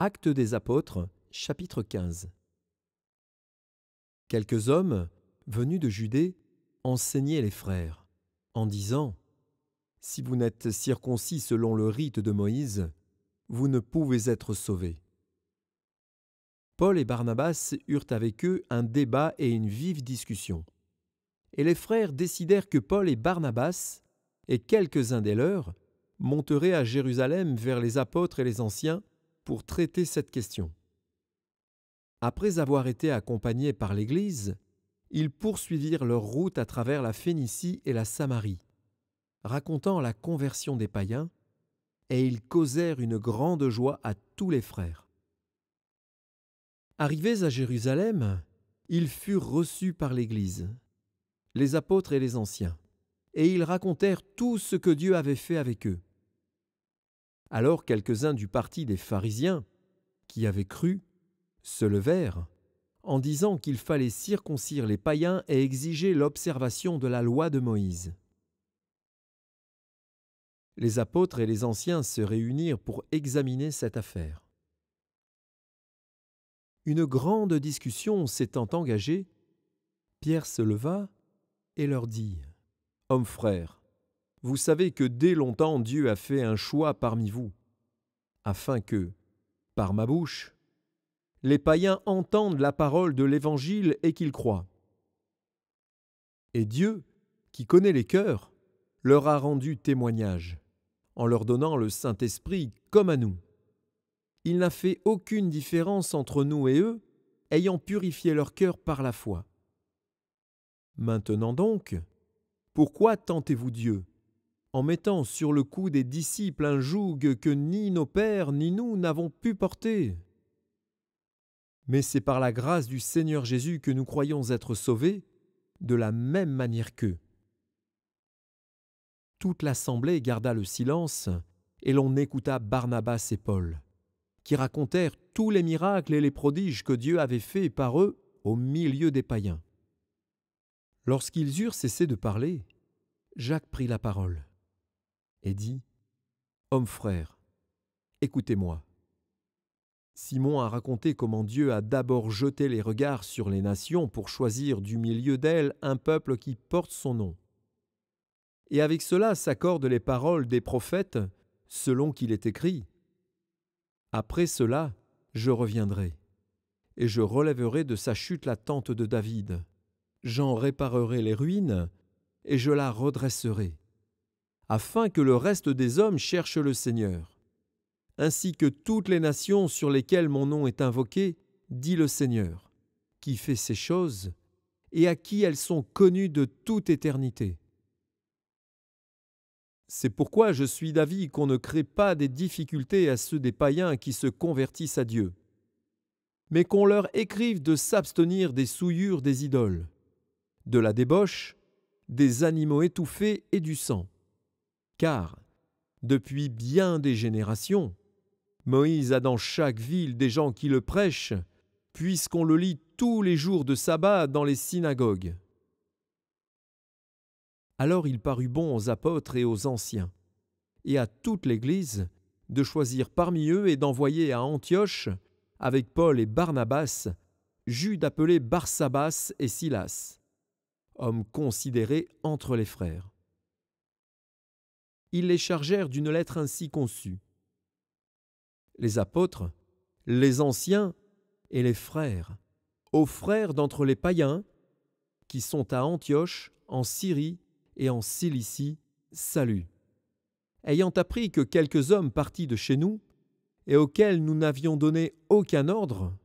Actes des Apôtres, chapitre 15. Quelques hommes, venus de Judée, enseignaient les frères, en disant : « Si vous n'êtes circoncis selon le rite de Moïse, vous ne pouvez être sauvés. » Paul et Barnabas eurent avec eux un débat et une vive discussion. Et les frères décidèrent que Paul et Barnabas, et quelques-uns des leurs, monteraient à Jérusalem vers les apôtres et les anciens pour traiter cette question. Après avoir été accompagnés par l'Église, ils poursuivirent leur route à travers la Phénicie et la Samarie, racontant la conversion des païens, et ils causèrent une grande joie à tous les frères. Arrivés à Jérusalem, ils furent reçus par l'Église, les apôtres et les anciens, et ils racontèrent tout ce que Dieu avait fait avec eux. Alors quelques-uns du parti des pharisiens, qui avaient cru, se levèrent, en disant qu'il fallait circoncire les païens et exiger l'observation de la loi de Moïse. Les apôtres et les anciens se réunirent pour examiner cette affaire. Une grande discussion s'étant engagée, Pierre se leva et leur dit : « Hommes frères, vous savez que dès longtemps Dieu a fait un choix parmi vous, afin que, par ma bouche, les païens entendent la parole de l'Évangile et qu'ils croient. Et Dieu, qui connaît les cœurs, leur a rendu témoignage, en leur donnant le Saint-Esprit comme à nous. Il n'a fait aucune différence entre nous et eux, ayant purifié leur cœur par la foi. Maintenant donc, pourquoi tentez-vous Dieu, en mettant sur le cou des disciples un joug que ni nos pères ni nous n'avons pu porter ? Mais c'est par la grâce du Seigneur Jésus que nous croyons être sauvés, de la même manière qu'eux. » Toute l'assemblée garda le silence, et l'on écouta Barnabas et Paul, qui racontèrent tous les miracles et les prodiges que Dieu avait faits par eux au milieu des païens. Lorsqu'ils eurent cessé de parler, Jacques prit la parole et dit : « Hommes frères, écoutez-moi. Simon a raconté comment Dieu a d'abord jeté les regards sur les nations pour choisir du milieu d'elles un peuple qui porte son nom. Et avec cela s'accordent les paroles des prophètes, selon qu'il est écrit : « Après cela, je reviendrai, et je relèverai de sa chute la tente de David. J'en réparerai les ruines, et je la redresserai, afin que le reste des hommes cherche le Seigneur. Ainsi que toutes les nations sur lesquelles mon nom est invoqué, dit le Seigneur, qui fait ces choses, et à qui elles sont connues de toute éternité. C'est pourquoi je suis d'avis qu'on ne crée pas des difficultés à ceux des païens qui se convertissent à Dieu, mais qu'on leur écrive de s'abstenir des souillures des idoles, de la débauche, des animaux étouffés et du sang. Car, depuis bien des générations, Moïse a dans chaque ville des gens qui le prêchent, puisqu'on le lit tous les jours de sabbat dans les synagogues. » Alors il parut bon aux apôtres et aux anciens, et à toute l'Église, de choisir parmi eux et d'envoyer à Antioche, avec Paul et Barnabas, Jude appelé Barsabas et Silas, hommes considérés entre les frères. Ils les chargèrent d'une lettre ainsi conçue : les apôtres, les anciens et les frères, aux frères d'entre les païens, qui sont à Antioche, en Syrie et en Cilicie, salut. Ayant appris que quelques hommes partis de chez nous, et auxquels nous n'avions donné aucun ordre,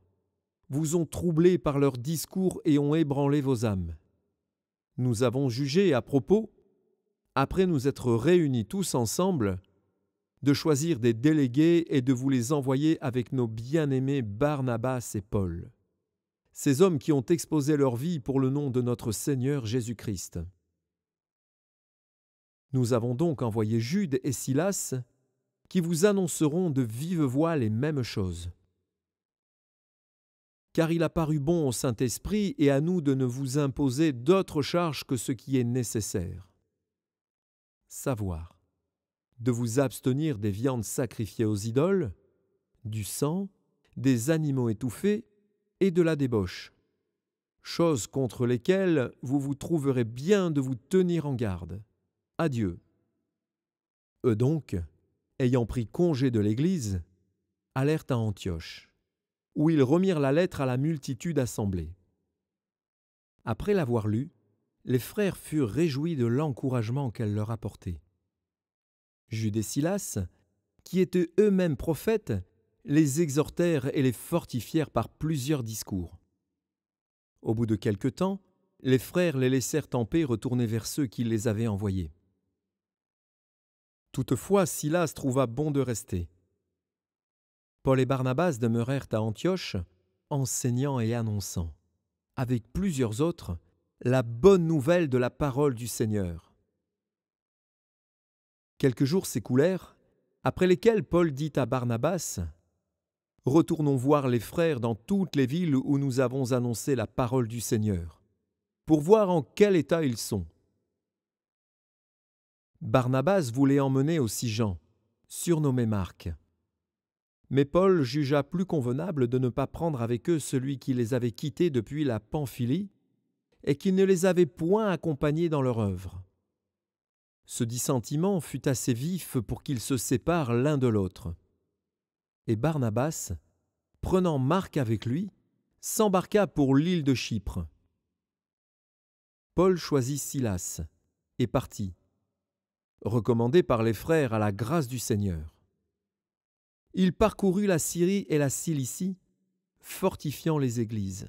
vous ont troublés par leurs discours et ont ébranlé vos âmes. Nous avons jugé à propos, après nous être réunis tous ensemble, de choisir des délégués et de vous les envoyer avec nos bien-aimés Barnabas et Paul, ces hommes qui ont exposé leur vie pour le nom de notre Seigneur Jésus-Christ. Nous avons donc envoyé Jude et Silas, qui vous annonceront de vive voix les mêmes choses. Car il a paru bon au Saint-Esprit et à nous de ne vous imposer d'autre charge que ce qui est nécessaire. Savoir de vous abstenir des viandes sacrifiées aux idoles, du sang des animaux étouffés et de la débauche, choses contre lesquelles vous vous trouverez bien de vous tenir en garde. Adieu. Eux donc, ayant pris congé de l'Église, allèrent à Antioche, où ils remirent la lettre à la multitude assemblée. Après l'avoir lue, les frères furent réjouis de l'encouragement qu'elle leur apportait. Jude et Silas, qui étaient eux-mêmes prophètes, les exhortèrent et les fortifièrent par plusieurs discours. Au bout de quelque temps, les frères les laissèrent en paix retourner vers ceux qui les avaient envoyés. Toutefois, Silas trouva bon de rester. Paul et Barnabas demeurèrent à Antioche, enseignant et annonçant, avec plusieurs autres, la bonne nouvelle de la parole du Seigneur. Quelques jours s'écoulèrent, après lesquels Paul dit à Barnabas : « Retournons voir les frères dans toutes les villes où nous avons annoncé la parole du Seigneur, pour voir en quel état ils sont. » Barnabas voulait emmener aussi Jean, surnommé Marc. Mais Paul jugea plus convenable de ne pas prendre avec eux celui qui les avait quittés depuis la Pamphylie et qui ne les avait point accompagnés dans leur œuvre. Ce dissentiment fut assez vif pour qu'ils se séparent l'un de l'autre. Et Barnabas, prenant Marc avec lui, s'embarqua pour l'île de Chypre. Paul choisit Silas et partit, recommandé par les frères à la grâce du Seigneur. Il parcourut la Syrie et la Cilicie, fortifiant les églises.